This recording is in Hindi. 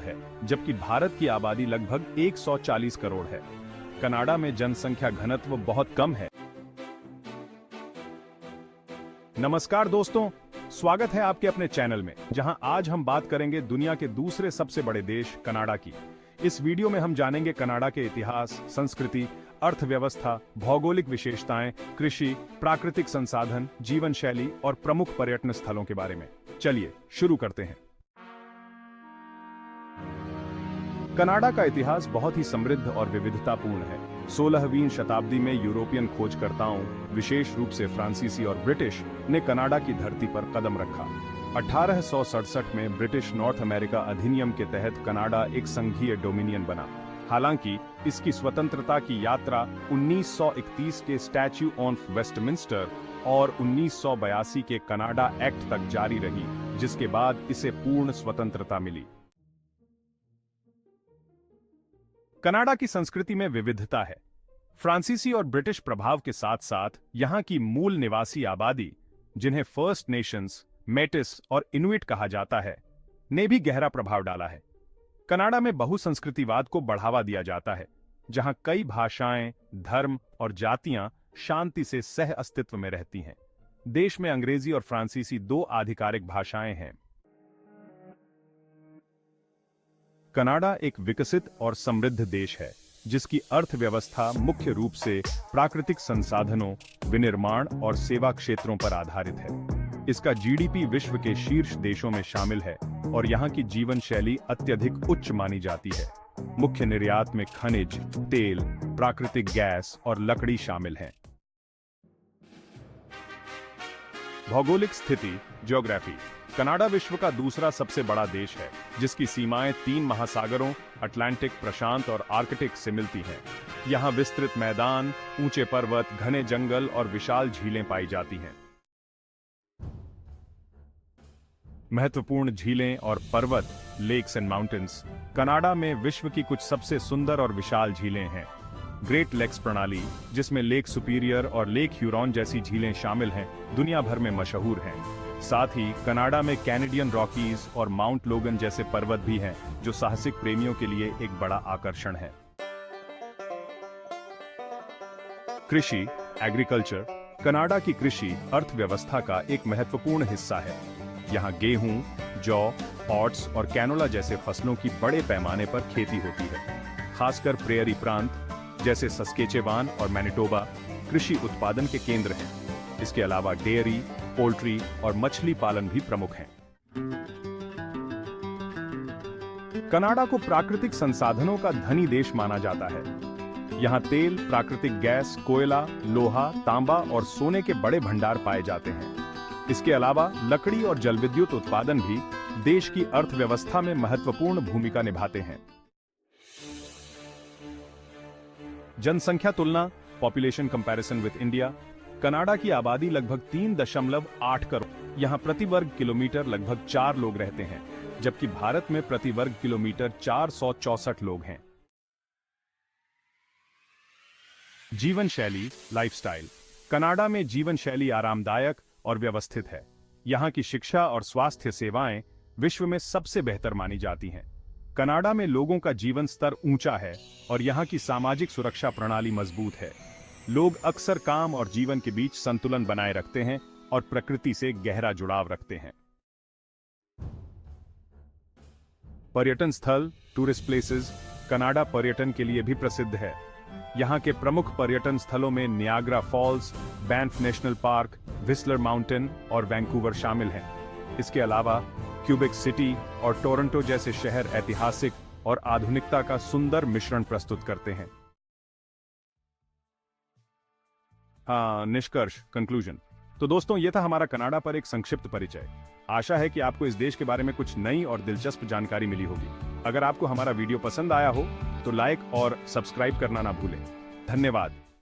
है, जबकि भारत की आबादी लगभग 140 करोड़ है। कनाडा में जनसंख्या घनत्व बहुत कम है। नमस्कार दोस्तों, स्वागत है आपके अपने चैनल में, जहां आज हम बात करेंगे दुनिया के दूसरे सबसे बड़े देश कनाडा की। इस वीडियो में हम जानेंगे कनाडा के इतिहास, संस्कृति, अर्थव्यवस्था, भौगोलिक विशेषताएं, कृषि, प्राकृतिक संसाधन, जीवन शैली और प्रमुख पर्यटन स्थलों के बारे में। चलिए शुरू करते हैं। कनाडा का इतिहास बहुत ही समृद्ध और विविधतापूर्ण है। 16वीं शताब्दी में यूरोपियन खोजकर्ताओं, विशेष रूप से फ्रांसीसी और ब्रिटिश, ने कनाडा की धरती पर कदम रखा। 1867 में ब्रिटिश नॉर्थ अमेरिका अधिनियम के तहत कनाडा एक संघीय डोमिनियन बना। हालांकि इसकी स्वतंत्रता की यात्रा 1931 के स्टैच्यू ऑफ वेस्टमिंस्टर और 1982 के कनाडा एक्ट तक जारी रही, जिसके बाद इसे पूर्ण स्वतंत्रता मिली। कनाडा की संस्कृति में विविधता है। फ्रांसीसी और ब्रिटिश प्रभाव के साथ साथ यहां की मूल निवासी आबादी, जिन्हें फर्स्ट नेशंस, मेटिस और इनुइट कहा जाता है, ने भी गहरा प्रभाव डाला है। कनाडा में बहुसंस्कृतिवाद को बढ़ावा दिया जाता है, जहां कई भाषाएं, धर्म और जातियां शांति से सह अस्तित्व में रहती हैं। देश में अंग्रेजी और फ्रांसीसी दो आधिकारिक भाषाएं हैं। कनाडा एक विकसित और समृद्ध देश है, जिसकी अर्थव्यवस्था मुख्य रूप से प्राकृतिक संसाधनों, विनिर्माण और सेवा क्षेत्रों पर आधारित है। इसका जीडीपी विश्व के शीर्ष देशों में शामिल है और यहाँ की जीवन शैली अत्यधिक उच्च मानी जाती है। मुख्य निर्यात में खनिज, तेल, प्राकृतिक गैस और लकड़ी शामिल हैं। भौगोलिक स्थिति, ज्योग्राफी। कनाडा विश्व का दूसरा सबसे बड़ा देश है, जिसकी सीमाएं 3 महासागरों अटलांटिक, प्रशांत और आर्कटिक से मिलती हैं। यहाँ विस्तृत मैदान, ऊंचे पर्वत, घने जंगल और विशाल झीलें पाई जाती हैं। महत्वपूर्ण झीलें और पर्वत, लेक्स एंड माउंटेन्स। कनाडा में विश्व की कुछ सबसे सुंदर और विशाल झीलें हैं। ग्रेट लेक्स प्रणाली, जिसमें लेक सुपीरियर और लेक ह्यूरॉन जैसी झीलें शामिल हैं, दुनिया भर में मशहूर हैं। साथ ही कनाडा में कैनेडियन रॉकीज और माउंट लोगन जैसे पर्वत भी हैं, जो साहसिक प्रेमियों के लिए एक बड़ा आकर्षण है। कृषि, एग्रीकल्चर। कनाडा की कृषि अर्थव्यवस्था का एक महत्वपूर्ण हिस्सा है। यहाँ गेहूं, जौ, ओट्स और कैनोला जैसे फसलों की बड़े पैमाने पर खेती होती है। खासकर प्रेयरी प्रांत जैसे सस्केचेवान और मैनिटोबा कृषि उत्पादन के केंद्र हैं। इसके अलावा डेयरी, पोल्ट्री और मछली पालन भी प्रमुख हैं। कनाडा को प्राकृतिक संसाधनों का धनी देश माना जाता है। यहाँ तेल, प्राकृतिक गैस, कोयला, लोहा, तांबा और सोने के बड़े भंडार पाए जाते हैं। इसके अलावा लकड़ी और जलविद्युत उत्पादन भी देश की अर्थव्यवस्था में महत्वपूर्ण भूमिका निभाते हैं। जनसंख्या तुलना, population comparison with India. Canada की आबादी लगभग 3.8 करोड़। यहाँ प्रति वर्ग किलोमीटर लगभग 4 लोग रहते हैं, जबकि भारत में प्रति वर्ग किलोमीटर 464 लोग हैं। जीवन शैली, लाइफस्टाइल। कनाडा में जीवन शैली आरामदायक और व्यवस्थित है। यहाँ की शिक्षा और स्वास्थ्य सेवाएं विश्व में सबसे बेहतर मानी जाती हैं। कनाडा में लोगों का जीवन स्तर ऊंचा है और यहाँ की सामाजिक सुरक्षा प्रणाली मजबूत है। लोग अक्सर काम और जीवन के बीच संतुलन बनाए रखते हैं और प्रकृति से गहरा जुड़ाव रखते हैं। पर्यटन स्थल, टूरिस्ट प्लेसेस। कनाडा पर्यटन के लिए भी प्रसिद्ध है। यहाँ के प्रमुख पर्यटन स्थलों में Niagara Falls, Banff national park, Whistler mountain और वैंकूवर शामिल हैं। इसके अलावा क्यूबेक सिटी और टोरंटो जैसे शहर ऐतिहासिक और आधुनिकता का सुंदर मिश्रण प्रस्तुत करते हैं। निष्कर्ष, कंक्लूजन। तो दोस्तों, यह था हमारा कनाडा पर एक संक्षिप्त परिचय। आशा है कि आपको इस देश के बारे में कुछ नई और दिलचस्प जानकारी मिली होगी। अगर आपको हमारा वीडियो पसंद आया हो तो लाइक और सब्सक्राइब करना ना भूलें। धन्यवाद।